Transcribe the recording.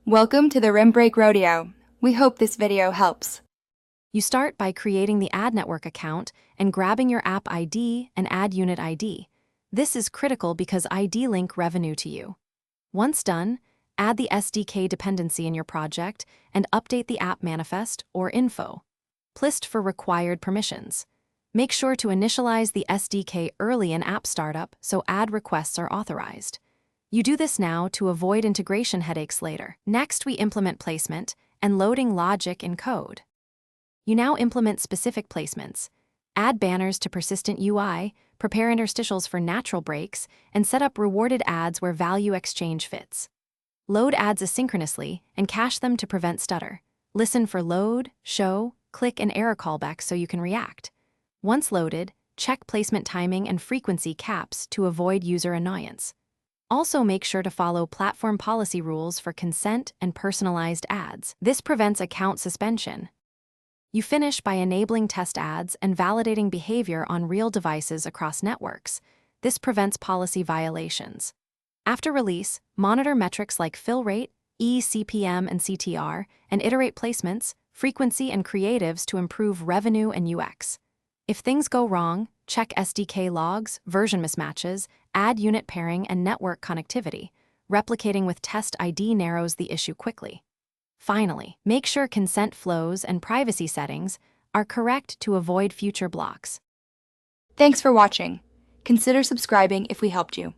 Welcome to the Rim Break Rodeo. We hope this video helps. You start by creating the ad network account and grabbing your app ID and ad unit ID. This is critical because ID link revenue to you. Once done, add the SDK dependency in your project and update the app manifest or info. List for required permissions. Make sure to initialize the SDK early in app startup so ad requests are authorized. You do this now to avoid integration headaches later. Next, we implement placement and loading logic in code. You now implement specific placements, add banners to persistent UI, prepare interstitials for natural breaks, and set up rewarded ads where value exchange fits. Load ads asynchronously and cache them to prevent stutter. Listen for load, show, click, and error callbacks so you can react. Once loaded, check placement timing and frequency caps to avoid user annoyance. Also, make sure to follow platform policy rules for consent and personalized ads. This prevents account suspension. You finish by enabling test ads and validating behavior on real devices across networks. This prevents policy violations. After release, monitor metrics like fill rate, eCPM and CTR, and iterate placements, frequency, and creatives to improve revenue and UX. If things go wrong, check SDK logs, version mismatches, ad unit pairing, and network connectivity. Replicating with test ID narrows the issue quickly. Finally, make sure consent flows and privacy settings are correct to avoid future blocks. Thanks for watching. Consider subscribing if we helped you.